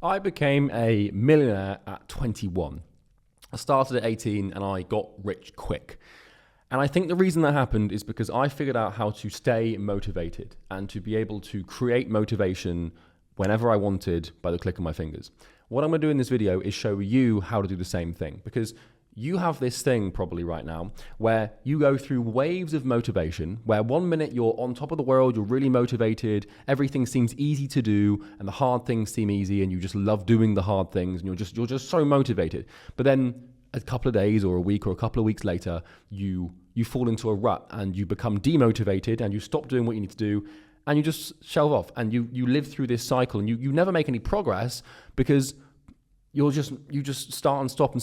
I became a millionaire at 21. I started at 18 and I got rich quick. And I think the reason that happened is because I figured out how to stay motivated and to be able to create motivation whenever I wanted by the click of my fingers. What I'm going to do in this video is show you how to do the same thing, because you have this thing probably right now where you go through waves of motivation, where 1 minute you're on top of the world, you're really motivated, everything seems easy to do and the hard things seem easy and you just love doing the hard things and you're just so motivated. But then a couple of days or a week or a couple of weeks later, you fall into a rut and you become demotivated and you stop doing what you need to do and you just shelve off and you live through this cycle and you never make any progress because you just start and stop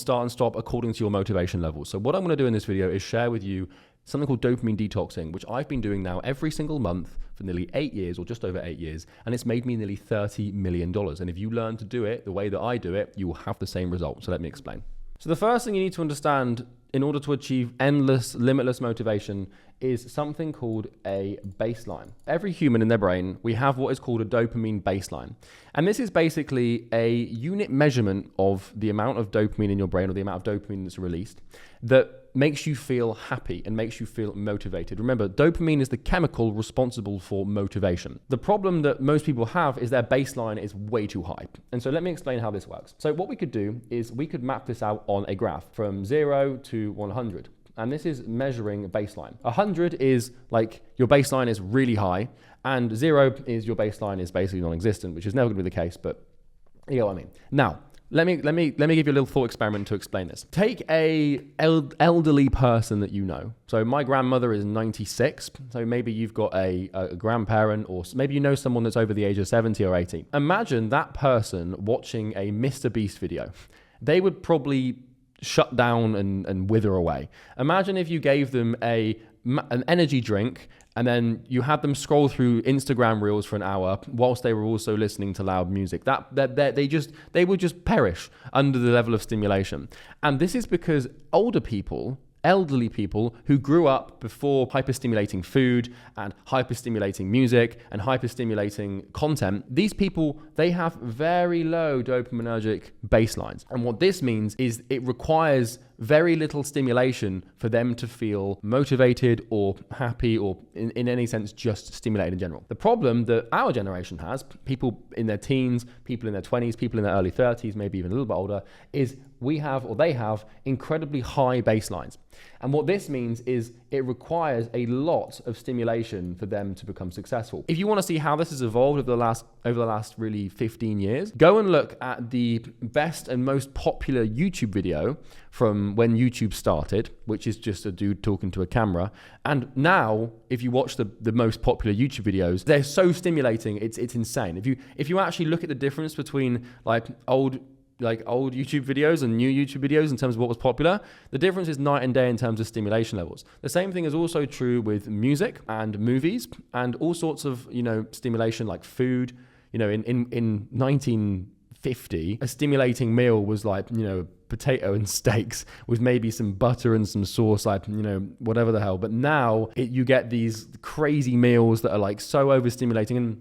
according to your motivation level. So what I'm going to do in this video is share with you something called dopamine detoxing, which I've been doing now every single month for nearly 8 years or just over 8 years. And it's made me nearly $30 million. And if you learn to do it the way that I do it, you will have the same result. So let me explain. So the first thing you need to understand in order to achieve endless, limitless motivation is something called a baseline. Every human in their brain, we have what is called a dopamine baseline. And this is basically a unit measurement of the amount of dopamine in your brain or the amount of dopamine that's released that makes you feel happy and makes you feel motivated. Remember, dopamine is the chemical responsible for motivation. The problem that most people have is their baseline is way too high. And so let me explain how this works. So what we could do is we could map this out on a graph from 0 to 100. And this is measuring a baseline. 100 is like your baseline is really high, and 0 is your baseline is basically non-existent, which is never going to be the case, but you know what I mean. Now, let me give you a little thought experiment to explain this. Take a elderly person that you know. So my grandmother is 96. So maybe you've got a grandparent, or maybe you know someone that's over the age of 70 or 80. Imagine that person watching a Mr. Beast video. They would probably shut down and wither away. Imagine if you gave them an energy drink and then you had them scroll through Instagram reels for an hour whilst they were also listening to loud music. They would just perish under the level of stimulation. And this is because elderly people who grew up before hyperstimulating food and hyperstimulating music and hyperstimulating content, these people, they have very low dopaminergic baselines. And what this means is it requires very little stimulation for them to feel motivated or happy or in any sense just stimulated in general. The problem that our generation has, people in their teens, people in their 20s, people in their early 30s, maybe even a little bit older, is they have incredibly high baselines. And what this means is it requires a lot of stimulation for them to become successful. If you want to see how this has evolved over the last really 15 years, go and look at the best and most popular YouTube video from when YouTube started, which is just a dude talking to a camera. And now, if you watch the most popular YouTube videos, they're so stimulating, it's insane. If you actually look at the difference between old YouTube videos and new YouTube videos in terms of what was popular, the difference is night and day in terms of stimulation levels. The same thing is also true with music and movies and all sorts of, stimulation like food. In 1950, a stimulating meal was potato and steaks with maybe some butter and some sauce, whatever the hell. But now you get these crazy meals that are so overstimulating.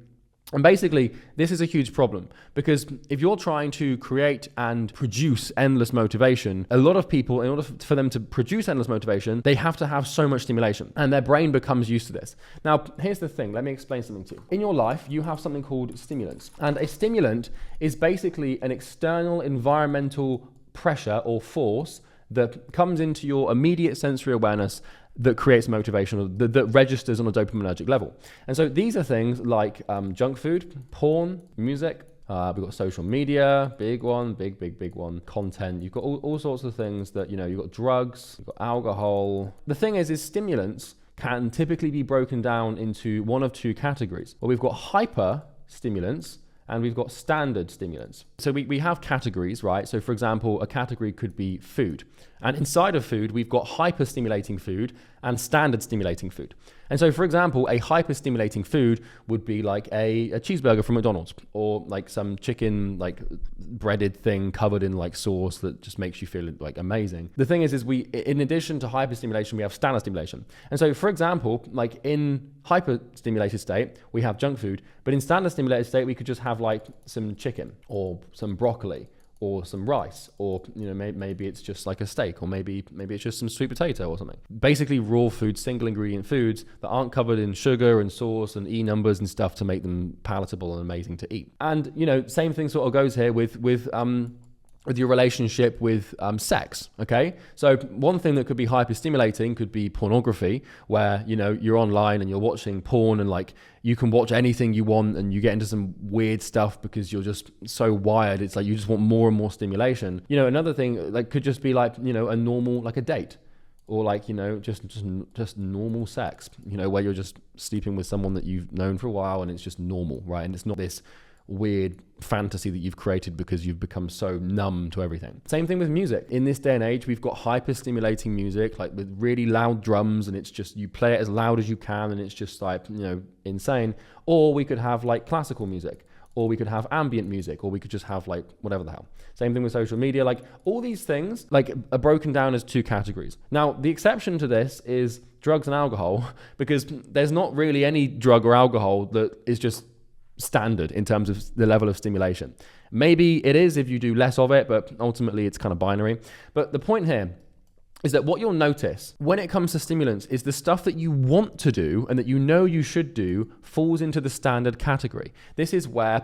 And basically, this is a huge problem because if you're trying to create and produce endless motivation, a lot of people, in order for them to produce endless motivation, they have to have so much stimulation and their brain becomes used to this. Now, here's the thing. Let me explain something to you. In your life, you have something called stimulants. And a stimulant is basically an external environmental pressure or force that comes into your immediate sensory awareness that creates motivation, or that registers on a dopaminergic level. And so these are things like junk food, porn, music. We've got social media, big one, big one, content. You've got all sorts of things that, you've got drugs, you've got alcohol. The thing is stimulants can typically be broken down into one of two categories. Well, we've got hyper stimulants and we've got standard stimulants. So we have categories, right? So for example, a category could be food. And inside of food, we've got hyper-stimulating food and standard stimulating food. And so, for example, a hyper-stimulating food would be like a cheeseburger from McDonald's, or like some chicken, like breaded thing covered in like sauce that just makes you feel like amazing. The thing is we, in addition to hyper-stimulation, we have standard stimulation. And so, for example, like in hyper-stimulated state, we have junk food, but in standard stimulated state, we could just have like some chicken or some broccoli or some rice, or maybe it's just like a steak, or maybe it's just some sweet potato or something. Basically raw food, single ingredient foods that aren't covered in sugar and sauce and E numbers and stuff to make them palatable and amazing to eat. And same thing sort of goes here with your relationship with sex, okay? So one thing that could be hyper-stimulating could be pornography, where, you're online and you're watching porn and like you can watch anything you want and you get into some weird stuff because you're just so wired. It's like you just want more and more stimulation. Another thing like could just be like, a normal, like a date, or like, just normal sex, where you're just sleeping with someone that you've known for a while and it's just normal, right? And it's not this weird fantasy that you've created because you've become so numb to everything. Same thing with music. In this day and age, we've got hyper-stimulating music, like with really loud drums, and it's just, you play it as loud as you can, and it's just like, insane. Or we could have like classical music, or we could have ambient music, or we could just have like whatever the hell. Same thing with social media. Like all these things like are broken down as two categories. Now, the exception to this is drugs and alcohol, because there's not really any drug or alcohol that is just standard in terms of the level of stimulation. Maybe it is if you do less of it, but ultimately it's kind of binary. But the point here is that what you'll notice when it comes to stimulants is the stuff that you want to do and that you should do falls into the standard category. This is where,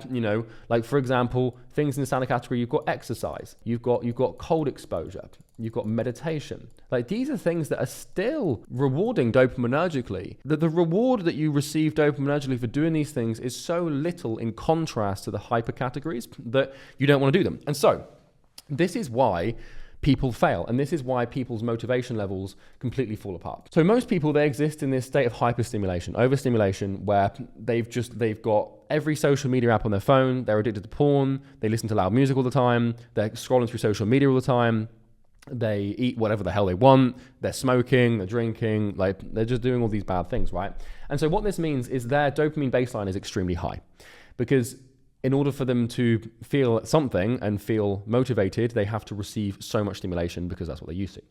like for example, things in the standard category, you've got exercise, you've got cold exposure, you've got meditation. Like these are things that are still rewarding dopaminergically. The reward that you receive dopaminergically for doing these things is so little in contrast to the hyper categories that you don't want to do them. And so this is why people fail. And this is why people's motivation levels completely fall apart. So most people, they exist in this state of hyperstimulation, overstimulation, where they've got every social media app on their phone, they're addicted to porn, they listen to loud music all the time, they're scrolling through social media all the time, they eat whatever the hell they want, they're smoking, they're drinking, like they're just doing all these bad things, right? And so what this means is their dopamine baseline is extremely high, because in order for them to feel something and feel motivated, they have to receive so much stimulation because that's what they're used to.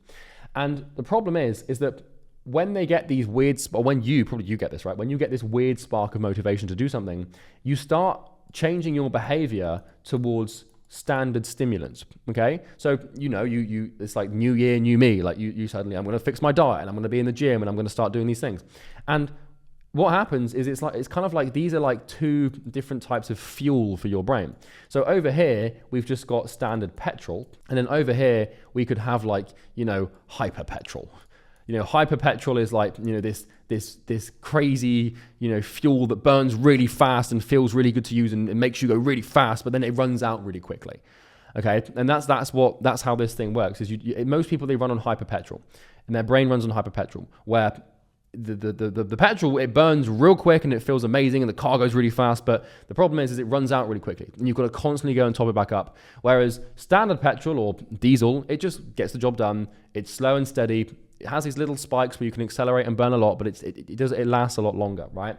And the problem is that when they get these weird, or when you get this, right? When you get this weird spark of motivation to do something, you start changing your behavior towards standard stimulants, okay? So, you it's like new year, new me. Like you suddenly, I'm going to fix my diet and I'm going to be in the gym and I'm going to start doing these things. And what happens is it's kind of like these are like two different types of fuel for your brain. So over here, we've just got standard petrol. And then over here, we could have like, hyper petrol. Hyper petrol is like, this crazy, fuel that burns really fast and feels really good to use and it makes you go really fast, but then it runs out really quickly. Okay. And that's how this thing works is most people, they run on hyper petrol and their brain runs on hyper petrol, where the petrol, it burns real quick and it feels amazing and the car goes really fast, but the problem is it runs out really quickly and you've got to constantly go and top it back up. Whereas standard petrol or diesel, it just gets the job done. It's slow and steady. It has these little spikes where you can accelerate and burn a lot, but it lasts a lot longer, right?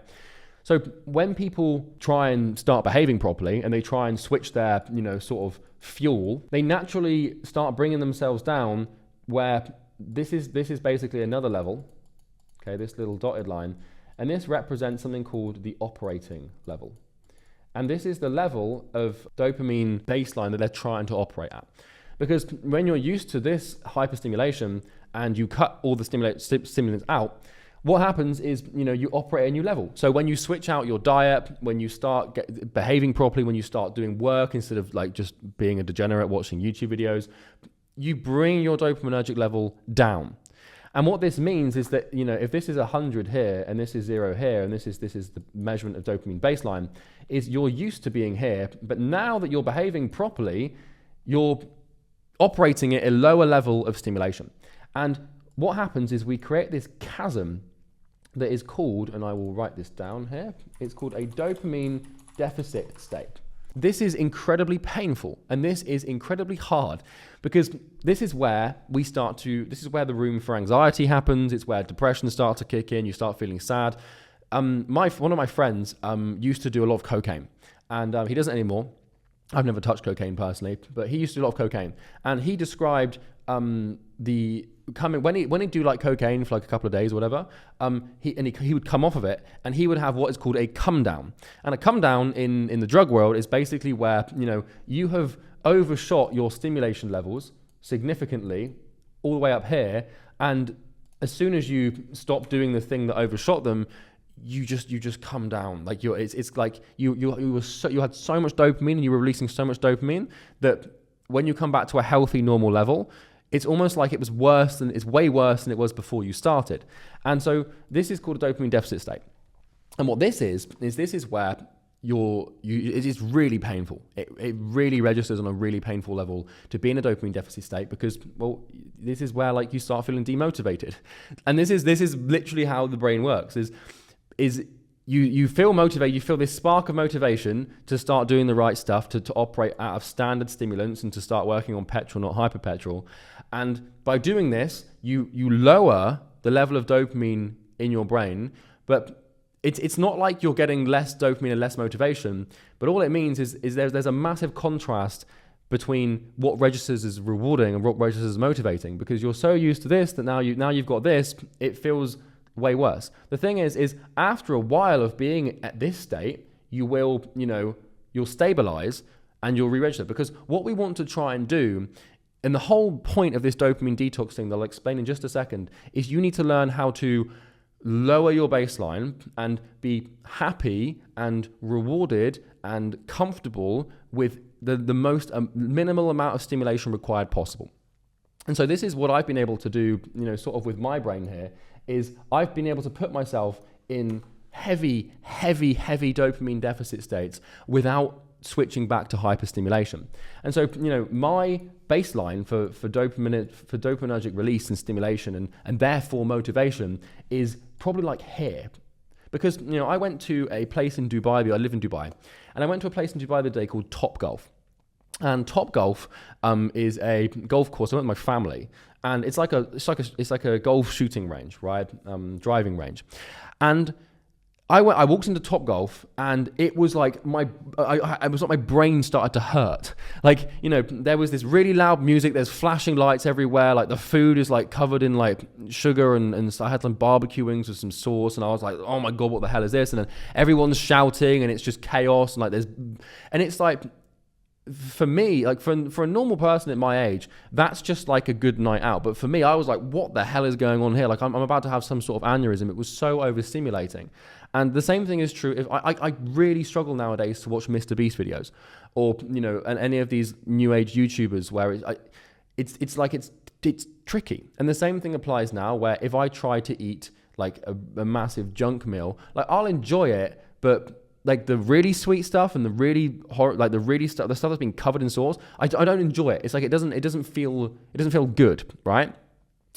So when people try and start behaving properly and they try and switch their, sort of fuel, they naturally start bringing themselves down, where this is basically another level. Okay, this little dotted line, and this represents something called the operating level. And this is the level of dopamine baseline that they're trying to operate at. Because when you're used to this hyperstimulation and you cut all the stimulants out, what happens is, you operate at a new level. So when you switch out your diet, when you start behaving properly, when you start doing work instead of like just being a degenerate watching YouTube videos, you bring your dopaminergic level down. And what this means is that, if this is 100 here and this is 0 here and this is the measurement of dopamine baseline, is you're used to being here, but now that you're behaving properly, you're operating at a lower level of stimulation. And what happens is we create this chasm that is called, and I will write this down here, it's called a dopamine deficit state. This is incredibly painful, and this is incredibly hard, because this is where this is where the room for anxiety happens. It's where depression starts to kick in. You start feeling sad. One of my friends used to do a lot of cocaine, and he doesn't anymore. I've never touched cocaine personally, but he used to do a lot of cocaine, and he described when he'd do like cocaine for like a couple of days or whatever, he would come off of it, and he would have what is called a come down. And a come down in the drug world is basically where, you have overshot your stimulation levels significantly all the way up here, and as soon as you stop doing the thing that overshot them, you just come down. Like it's like you had so much dopamine, and you were releasing so much dopamine that when you come back to a healthy normal level, it's almost like it's way worse than it was before you started. And so this is called a dopamine deficit state. And what this is where it is really painful. It really registers on a really painful level to be in a dopamine deficit state, because, well, this is where like you start feeling demotivated. And this is literally how the brain works, is you feel motivated, you feel this spark of motivation to start doing the right stuff, to operate out of standard stimulants and to start working on petrol, not hyperpetrol. And by doing this, you lower the level of dopamine in your brain, but it's not like you're getting less dopamine and less motivation, but all it means is there's a massive contrast between what registers as rewarding and what registers as motivating, because you're so used to this that now you've got this, it feels way worse. The thing is after a while of being at this state, you'll stabilize and you'll re-register, because what we want to try and do, and the whole point of this dopamine detox thing that I'll explain in just a second, is you need to learn how to lower your baseline and be happy and rewarded and comfortable with the most minimal amount of stimulation required possible. And so this is what I've been able to do, sort of with my brain here, is I've been able to put myself in heavy dopamine deficit states without switching back to hyperstimulation. And so, my baseline for dopaminergic release and stimulation and therefore motivation is probably like here. Because, I went to a place in Dubai, I live in Dubai, and I went to a place in Dubai the other day called Top Golf. And Top Golf is a golf course. I went with my family, and it's like a golf shooting range, right? Driving range. And I walked into Top Golf, and it was like my brain started to hurt. Like, there was this really loud music, there's flashing lights everywhere, like the food is like covered in like sugar, and so I had some barbecue wings with some sauce, and I was like, oh my God, what the hell is this? And then everyone's shouting, and it's just chaos, and it's like, for me, like for a normal person at my age, that's just like a good night out. But for me, I was like, what the hell is going on here? Like I'm about to have some sort of aneurysm. It was so overstimulating. And the same thing is true if I really struggle nowadays to watch Mr. Beast videos, or and any of these new age YouTubers where it's tricky. And the same thing applies now, where if I try to eat like a massive junk meal, like I'll enjoy it, but like the really sweet stuff and the stuff that's been covered in sauce, I don't enjoy it. It's like it doesn't feel good, right?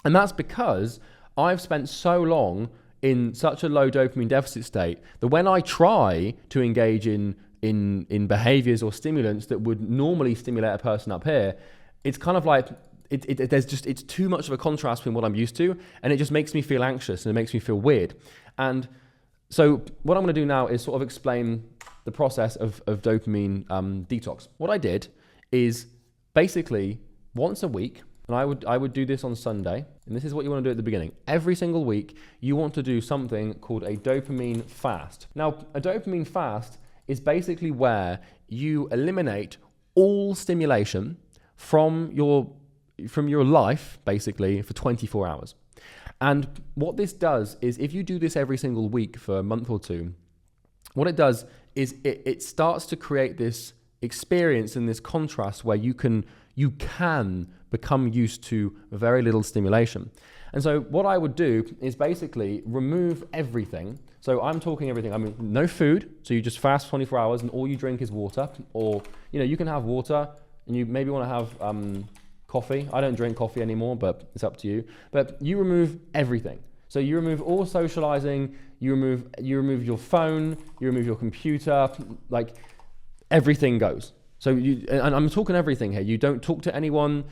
And that's because I've spent so long in such a low dopamine deficit state that when I try to engage in behaviors or stimulants that would normally stimulate a person up here, it's kind of like it's too much of a contrast between what I'm used to, and it just makes me feel anxious and it makes me feel weird. And so what I'm going to do now is sort of explain the process of dopamine detox. What I did is basically once a week, and I would do this on Sunday, and this is what you want to do at the beginning. Every single week, you want to do something called a dopamine fast. Now, a dopamine fast is basically where you eliminate all stimulation from your life, basically, for 24 hours. And what this does is, if you do this every single week for a month or two, what it does is it starts to create this experience and this contrast where you can become used to very little stimulation. And so what I would do is basically remove everything. So I'm talking everything. I mean, no food. So you just fast 24 hours and all you drink is water, or, you can have water and you maybe want to have, coffee. I don't drink coffee anymore, but it's up to you. But you remove everything. So you remove all socializing, you remove your phone, you remove your computer, like everything goes. So and I'm talking everything here. You don't talk to anyone.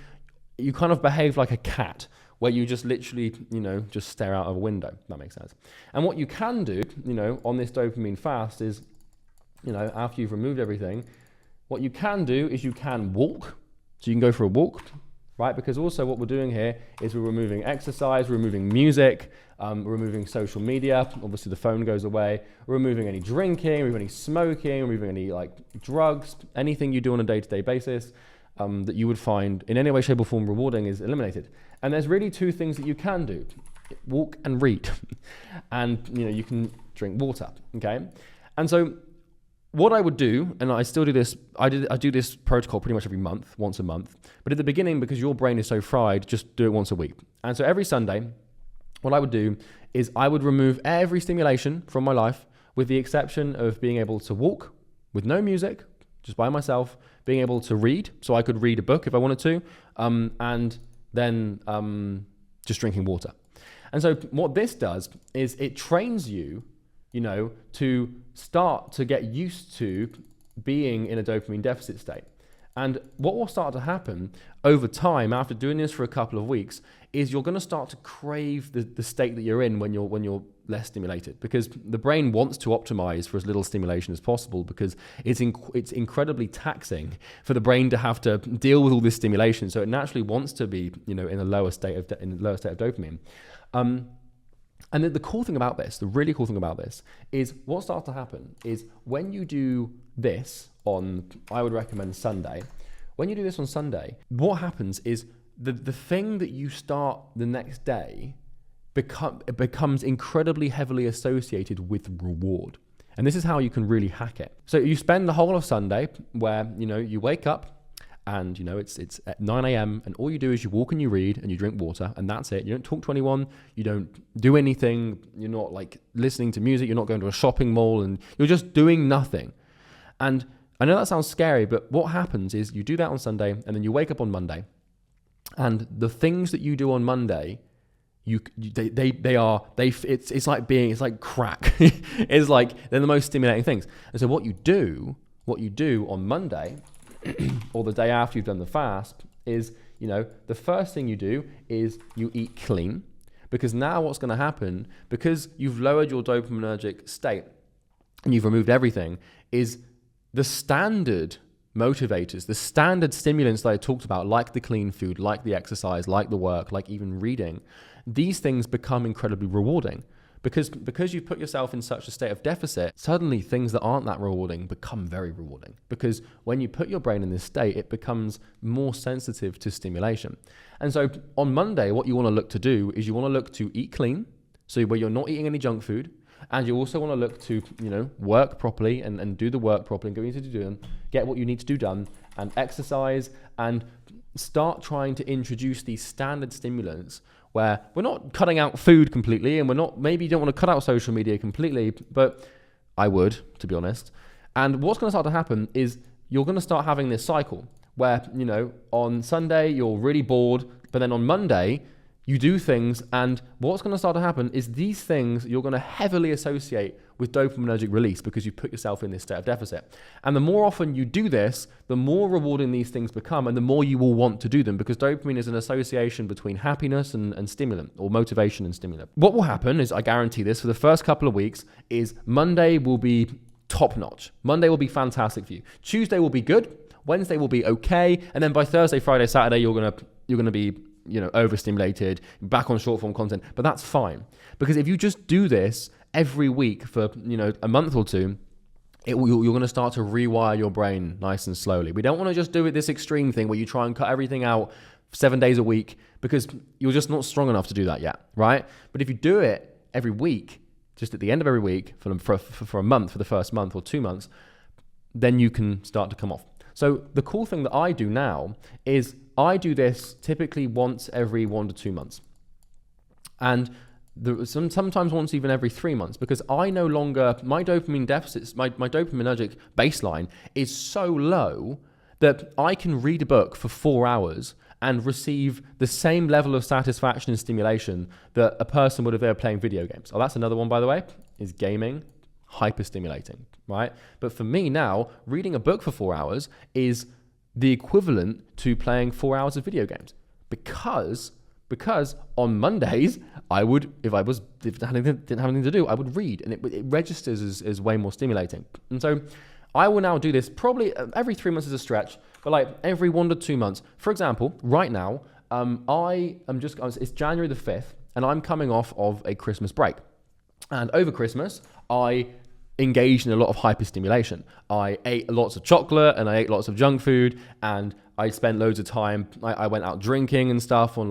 You kind of behave like a cat, where you just literally, just stare out of a window. That makes sense. And what you can do, on this dopamine fast is, after you've removed everything, what you can do is you can walk. So you can go for a walk, right? Because also what we're doing here is we're removing exercise, we're removing music, we're removing social media. Obviously the phone goes away. We're removing any drinking, removing any smoking, removing any drugs, anything you do on a day-to-day basis that you would find in any way, shape or form rewarding is eliminated. And there's really two things that you can do: walk and read. And you can drink water, okay? And so what I would do, and I still do this, I do this protocol pretty much every month, once a month. But at the beginning, because your brain is so fried, just do it once a week. And so every Sunday, what I would do is I would remove every stimulation from my life, with the exception of being able to walk with no music, just by myself, being able to read, so I could read a book if I wanted to, and then just drinking water. And so what this does is it trains you, to start to get used to being in a dopamine deficit state. And what will start to happen over time, after doing this for a couple of weeks, is you're going to start to crave the state that you're in when you're less stimulated, because the brain wants to optimize for as little stimulation as possible, because it's incredibly taxing for the brain to have to deal with all this stimulation. So it naturally wants to be, in a lower state of dopamine. And the cool thing about this, the really cool thing about this, is what starts to happen is when you do this on, I would recommend Sunday. When you do this on Sunday, what happens is the thing that you start the next day becomes incredibly heavily associated with reward. And this is how you can really hack it. So you spend the whole of Sunday where, you wake up, and it's at 9 a.m. and all you do is you walk and you read and you drink water, and that's it. You don't talk to anyone, you don't do anything, you're not listening to music, you're not going to a shopping mall, and you're just doing nothing. And I know that sounds scary, but what happens is you do that on Sunday, and then you wake up on Monday, and the things that you do on Monday, it's like crack. It's like they're the most stimulating things. And so what you do on Monday, or the day after you've done the fast, is, the first thing you do is you eat clean, because now what's going to happen, because you've lowered your dopaminergic state and you've removed everything, is the standard motivators, the standard stimulants that I talked about, like the clean food, like the exercise, like the work, like even reading, these things become incredibly rewarding. Because you've put yourself in such a state of deficit, suddenly things that aren't that rewarding become very rewarding. Because when you put your brain in this state, it becomes more sensitive to stimulation. And so on Monday, what you want to look to do is you want to look to eat clean, so where you're not eating any junk food, and you also want to look to, work properly and do the work properly and get what you need to do done, and exercise, and start trying to introduce these standard stimulants where we're not cutting out food completely, and maybe you don't want to cut out social media completely, but I would, to be honest. And what's going to start to happen is you're going to start having this cycle where, on Sunday you're really bored, but then on Monday you do things, and what's going to start to happen is these things you're going to heavily associate with dopaminergic release, because you put yourself in this state of deficit. And the more often you do this, the more rewarding these things become, and the more you will want to do them, because dopamine is an association between happiness and stimulant, or motivation and stimulant. What will happen is, I guarantee this, for the first couple of weeks, is Monday will be top notch. Monday will be fantastic for you. Tuesday will be good. Wednesday will be okay. And then by Thursday, Friday, Saturday, you're going to be overstimulated, back on short form content. But that's fine, because if you just do this every week for a month or two, you're going to start to rewire your brain nice and slowly. We don't want to just do it this extreme thing where you try and cut everything out 7 days a week, because you're just not strong enough to do that yet, right? But if you do it every week, just at the end of every week for a month, for the first month or 2 months, then you can start to come off. So the cool thing that I do now is I do this typically once every 1 to 2 months. And sometimes once even every 3 months, because I no longer, my dopamine deficits, my dopaminergic baseline is so low that I can read a book for 4 hours and receive the same level of satisfaction and stimulation that a person would if they were playing video games. Oh, that's another one, by the way, is gaming, hyper stimulating. right? But for me now, reading a book for 4 hours is the equivalent to playing 4 hours of video games, because on Mondays I would, if I didn't have anything to do, I would read, and it registers as way more stimulating. And so I will now do this probably every 3 months is a stretch, but like every 1 to 2 months. For example, right now, it's January the 5th, and I'm coming off of a Christmas break. And over Christmas, I engaged in a lot of hyperstimulation. I ate lots of chocolate and I ate lots of junk food, and I spent loads of time. I went out drinking and stuff on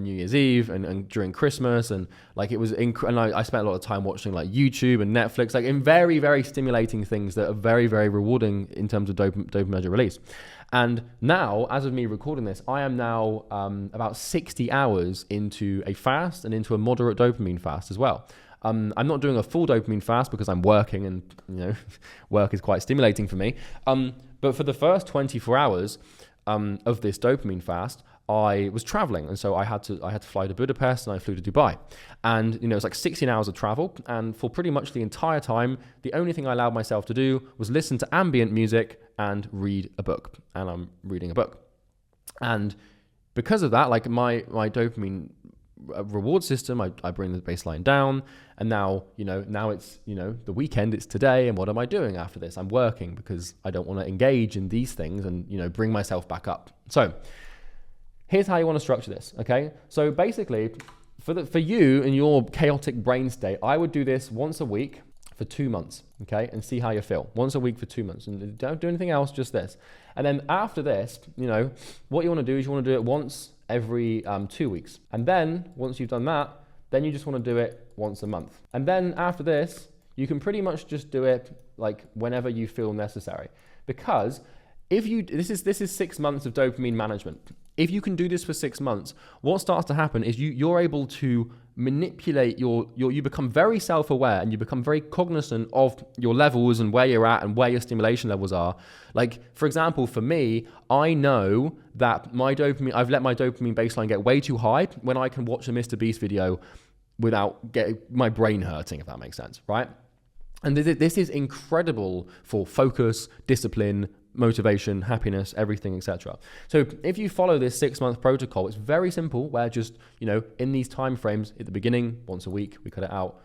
New Year's Eve and during Christmas, and like it was and I spent a lot of time watching like YouTube and Netflix, like in very, very stimulating things that are very, very rewarding in terms of dopamine release. And now, as of me recording this, I am now about 60 hours into a fast and into a moderate dopamine fast as well. I'm not doing a full dopamine fast because I'm working, and work is quite stimulating for me. But for the first 24 hours of this dopamine fast, I was traveling, and so I had to fly to Budapest, and I flew to Dubai, and it was like 16 hours of travel. And for pretty much the entire time, the only thing I allowed myself to do was listen to ambient music and read a book. And I'm reading a book, and because of that, like my dopamine reward system, I bring the baseline down, and now it's the weekend, it's today, and what am I doing after this? I'm working because I don't want to engage in these things and bring myself back up. So here's how you want to structure this, okay? So basically, for you in your chaotic brain state, I would do this once a week for 2 months, okay? And see how you feel. Once a week for 2 months, and don't do anything else, just this. And then after this, what you want to do is you want to do it once every 2 weeks. And then once you've done that, then you just want to do it once a month. And then after this, you can pretty much just do it like whenever you feel necessary. Because this is 6 months of dopamine management. If you can do this for 6 months, what starts to happen is you're able to manipulate you become very self-aware, and you become very cognizant of your levels and where you're at and where your stimulation levels are. Like, for example, for me, I know that I've let my dopamine baseline get way too high when I can watch a Mr. Beast video without getting my brain hurting, if that makes sense, right? And this is incredible for focus, discipline, motivation, happiness, everything, etc. So if you follow this 6-month protocol, it's very simple, where just, in these time frames, at the beginning, once a week, we cut it out.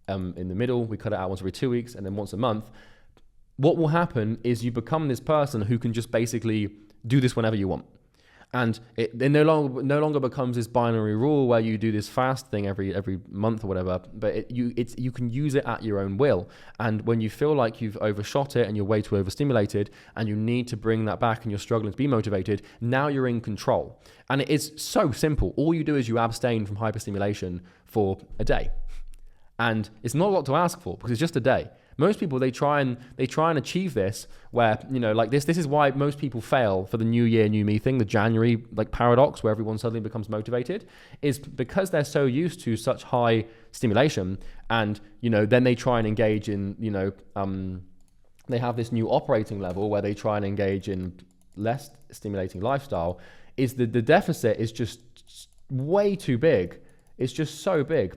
In the middle, we cut it out once every 2 weeks, and then once a month. What will happen is you become this person who can just basically do this whenever you want. And it no longer becomes this binary rule where you do this fast thing every month or whatever, but you can use it at your own will. And when you feel like you've overshot it and you're way too overstimulated and you need to bring that back and you're struggling to be motivated, now you're in control. And it is so simple. All you do is you abstain from hyperstimulation for a day. And it's not a lot to ask for because it's just a day. Most people, they try and achieve this where, like this is why most people fail for the new year, new me thing, the January like paradox where everyone suddenly becomes motivated, is because they're so used to such high stimulation, and, then they try and engage in, they have this new operating level where they try and engage in less stimulating lifestyle, is the deficit is just way too big. It's just so big.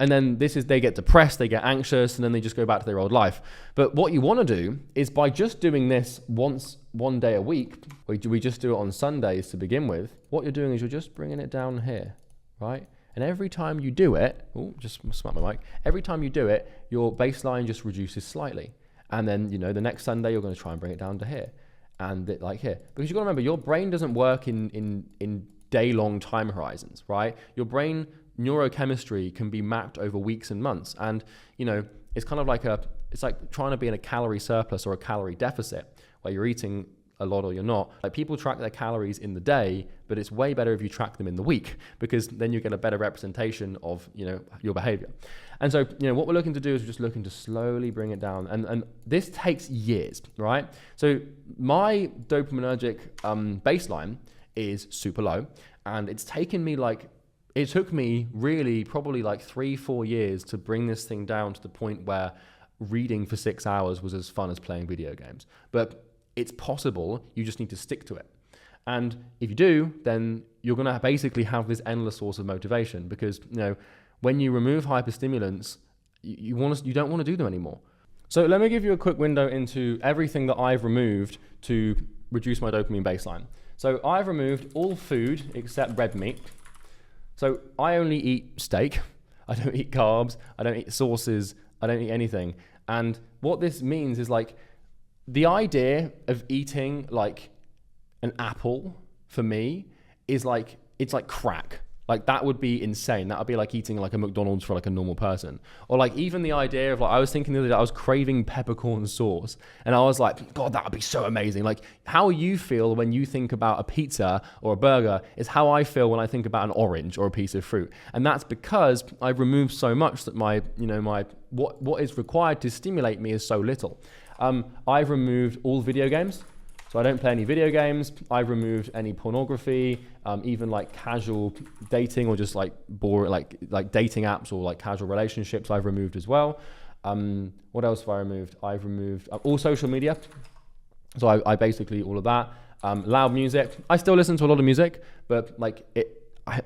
And then they get depressed, they get anxious, and then they just go back to their old life. But what you want to do is, by just doing this one day a week, we just do it on Sundays to begin with, what you're doing is you're just bringing it down here, right? And every time you do it, just smack my mic, every time you do it, your baseline just reduces slightly. And then, the next Sunday, you're going to try and bring it down to here, and like here. Because you've got to remember, your brain doesn't work in day-long time horizons, right? Your brain neurochemistry can be mapped over weeks and months, and it's kind of like it's like trying to be in a calorie surplus or a calorie deficit where you're eating a lot or you're not. Like, people track their calories in the day, but it's way better if you track them in the week, because then you get a better representation of your behavior. And so what we're looking to do is we're just looking to slowly bring it down, and this takes years, right? So my dopaminergic baseline is super low, and it's taken me it took me really probably like 3-4 years to bring this thing down to the point where reading for 6 hours was as fun as playing video games. But it's possible, you just need to stick to it. And if you do, then you're going to basically have this endless source of motivation, because when you remove hyperstimulants, you don't want to do them anymore. So let me give you a quick window into everything that I've removed to reduce my dopamine baseline. So I've removed all food except red meat. So I only eat steak. I don't eat carbs. I don't eat sauces. I don't eat anything. And what this means is like the idea of eating like an apple for me is like, it's like crack. Like that would be insane. That would be like eating like a McDonald's for like a normal person. Or like even the idea of like, I was thinking the other day, I was craving peppercorn sauce. And I was like, God, that would be so amazing. Like how you feel when you think about a pizza or a burger is how I feel when I think about an orange or a piece of fruit. And that's because I've removed so much that my, what is required to stimulate me is so little. I've removed all video games. So I don't play any video games. I've removed any pornography, even like casual dating or just like boring, like dating apps or like casual relationships I've removed as well. What else have I removed? I've removed all social media. So I basically all of that. Loud music. I still listen to a lot of music, but like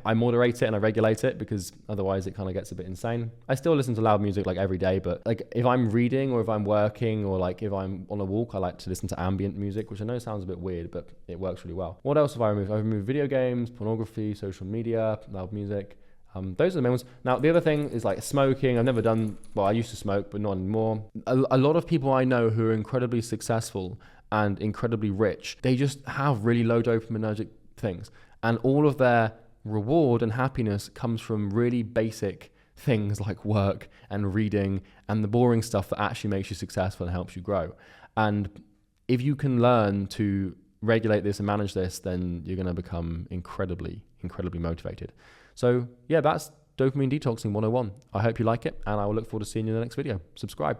I moderate it and I regulate it because otherwise it kind of gets a bit insane. I still listen to loud music like every day, but like if I'm reading or if I'm working or like if I'm on a walk, I like to listen to ambient music, which I know sounds a bit weird, but it works really well. What else have I removed? I've removed video games, pornography, social media, loud music. Those are the main ones. Now, the other thing is like smoking. I've never done, well, I used to smoke, but not anymore. A lot of people I know who are incredibly successful and incredibly rich, they just have really low dopaminergic things. And all of their reward and happiness comes from really basic things like work and reading and the boring stuff that actually makes you successful and helps you grow. And if you can learn to regulate this and manage this, then you're going to become incredibly motivated. So yeah, that's Dopamine Detoxing 101. I hope you like it, and I will look forward to seeing you in the next video. Subscribe.